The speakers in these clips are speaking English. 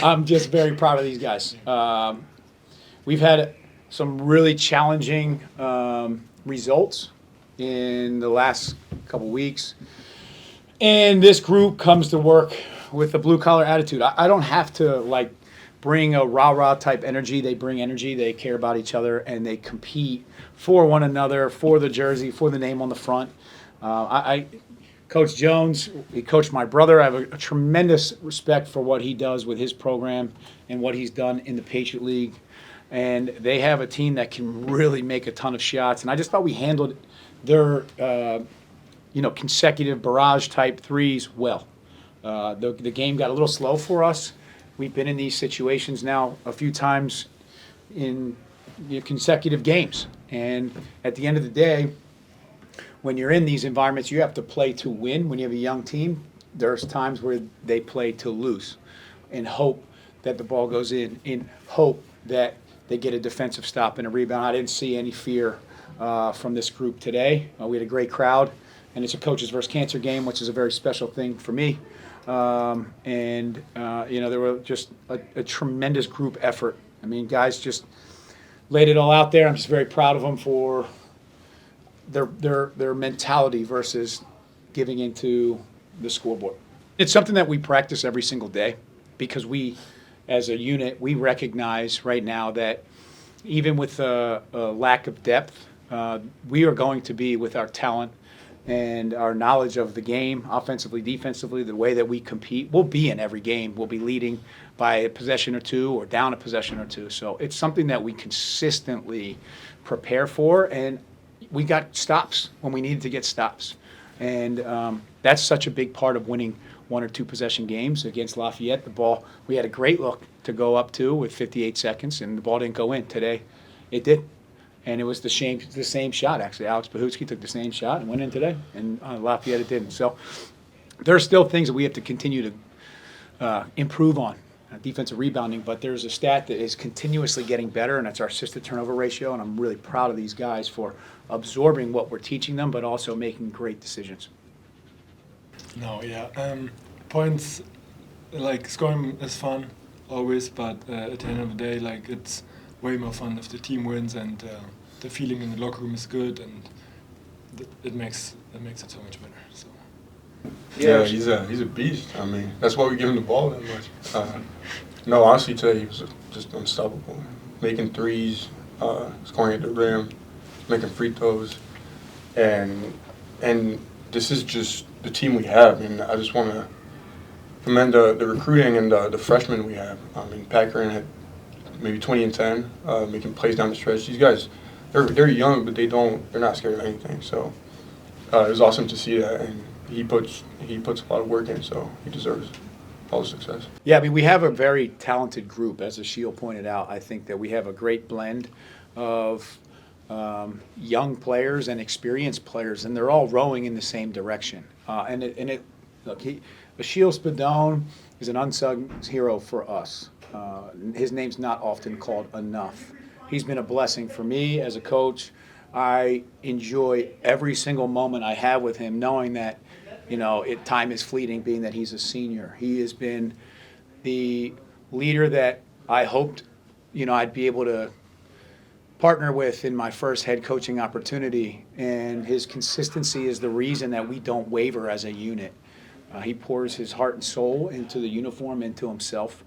I'm just very proud of these guys. We've had some really challenging results in the last couple weeks, and this group comes to work with a blue collar attitude. I don't have to like bring a rah rah type energy. They bring energy. They care about each other, and they compete for one another, for the jersey, for the name on the front. I Coach Jones, he coached my brother. I have a tremendous respect for what he does with his program and what he's done in the Patriot League. And they have a team that can really make a ton of shots. And I just thought we handled their, consecutive barrage type threes well. The game got a little slow for us. We've been in these situations now a few times in consecutive games. And at the end of the day, when you're in these environments, you have to play to win. When you have a young team, there's times where they play to lose and hope that the ball goes in hope that they get a defensive stop and a rebound. I didn't see any fear from this group today. We had a great crowd, and it's a coaches versus cancer game, which is a very special thing for me. There were just a tremendous group effort. I mean, guys just laid it all out there. I'm just very proud of them for their mentality versus giving into the scoreboard. It's something that we practice every single day because we, as a unit, we recognize right now that even with a lack of depth, we are going to be with our talent and our knowledge of the game, offensively, defensively, the way that we compete, we'll be in every game. We'll be leading by a possession or two or down a possession or two. So it's something that we consistently prepare for, and we got stops when we needed to get stops. And that's such a big part of winning one or two possession games. Against Lafayette, the ball, we had a great look to go up to with 58 seconds, and the ball didn't go in. Today, it did. And it was the same shot, actually. Alex Pahutsky took the same shot and went in today, and Lafayette it didn't. So there are still things that we have to continue to improve on. Defensive rebounding, but there's a stat that is continuously getting better, and that's our assist to turnover ratio, and I'm really proud of these guys for absorbing what we're teaching them, but also making great decisions. No, yeah. Points, like scoring is fun always, but at the end of the day, like it's way more fun if the team wins and the feeling in the locker room is good, and it makes it so much better. So. Yeah, he's a beast. I mean, that's why we give him the ball that much. No, honestly, today he was just unstoppable. Making threes, scoring at the rim, making free throws, and this is just the team we have. And I just want to commend the recruiting and the freshmen we have. I mean, Packer had maybe 20 and 10, making plays down the stretch. These guys, they're young, but they're not scared of anything. So it was awesome to see that. And he puts a lot of work in, so he deserves all the success. Yeah, I mean, we have a very talented group, as Ashiel pointed out. I think that we have a great blend of young players and experienced players, and they're all rowing in the same direction. Ashiel Spadone is an unsung hero for us. His name's not often called enough. He's been a blessing for me as a coach. I enjoy every single moment I have with him, knowing that, time is fleeting, being that he's a senior. He has been the leader that I hoped, I'd be able to partner with in my first head coaching opportunity. And his consistency is the reason that we don't waver as a unit. He pours his heart and soul into the uniform, into himself,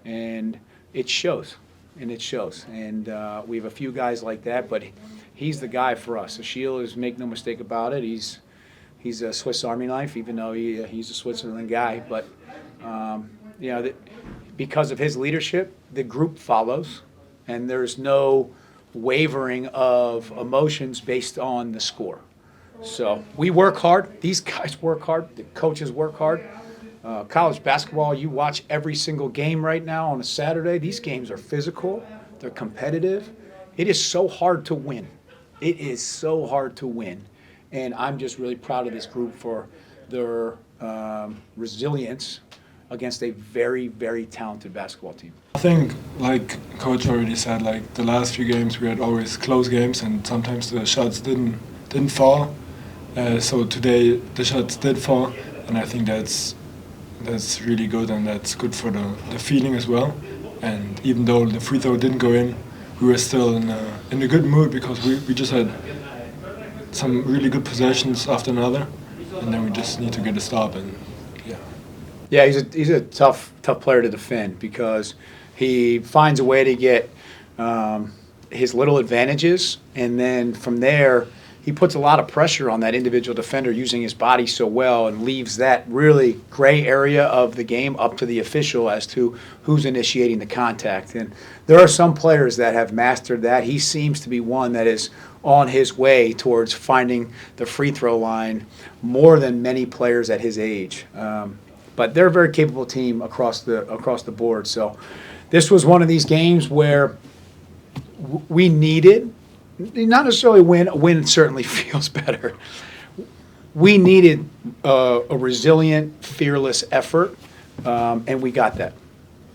and it shows. And we have a few guys like that, but he's the guy for us. Ashiel is, make no mistake about it, he's a Swiss Army knife, even though he's a Switzerland guy. But because of his leadership, the group follows, and there's no wavering of emotions based on the score. So we work hard. These guys work hard. The coaches work hard. College basketball, you watch every single game right now on a Saturday. These games are physical. They're competitive. It is so hard to win. It is so hard to win. And I'm just really proud of this group for their resilience against a very, very talented basketball team. I think, like Coach already said, like the last few games we had always close games, and sometimes the shots didn't fall. So today the shots did fall, and I think that's that's really good, and that's good for the feeling as well. And even though the free throw didn't go in, we were still in a good mood because we just had some really good possessions after another, and then we just need to get a stop. And yeah, Yeah, he's a tough player to defend because he finds a way to get his little advantages, and then from there he puts a lot of pressure on that individual defender using his body so well, and leaves that really gray area of the game up to the official as to who's initiating the contact. And there are some players that have mastered that. He seems to be one that is on his way towards finding the free throw line more than many players at his age. But they're a very capable team across the board. So this was one of these games where we needed, not necessarily win. A win certainly feels better. We needed a resilient, fearless effort, and we got that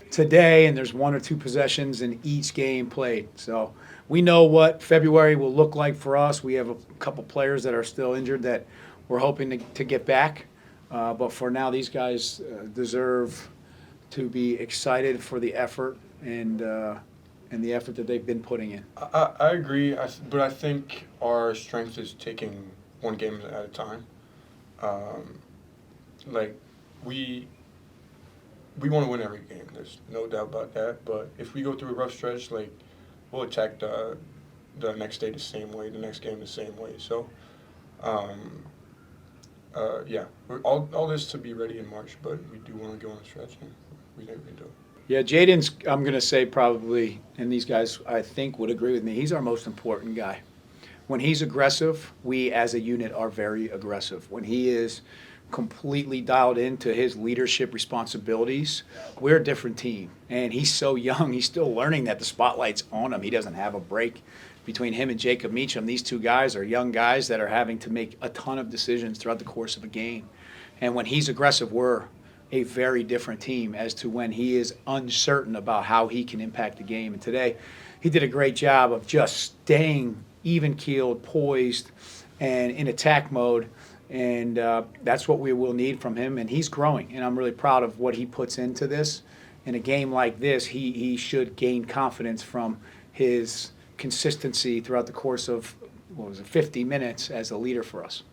today. And there's 1 or 2 possessions in each game played. So we know what February will look like for us. We have a couple players that are still injured that we're hoping to get back. But for now, these guys deserve to be excited for the effort and the effort that they've been putting in. I agree, but I think our strength is taking one game at a time. Like we want to win every game. There's no doubt about that. But if we go through a rough stretch, like we'll attack the next day the same way, the next game the same way. So, yeah, all this to be ready in March, but we do want to go on a stretch, and we think we do. Yeah, Jaden's, I'm going to say probably, and these guys I think would agree with me, he's our most important guy. When he's aggressive, we as a unit are very aggressive. When he is completely dialed into his leadership responsibilities, we're a different team. And he's so young, he's still learning that the spotlight's on him. He doesn't have a break. Between him and Jacob Meacham, these 2 guys are young guys that are having to make a ton of decisions throughout the course of a game. And when he's aggressive, we're a very different team as to when he is uncertain about how he can impact the game. And today, he did a great job of just staying even-keeled, poised, and in attack mode. And that's what we will need from him. And he's growing, and I'm really proud of what he puts into this. In a game like this, he should gain confidence from his consistency throughout the course of, 50 minutes as a leader for us.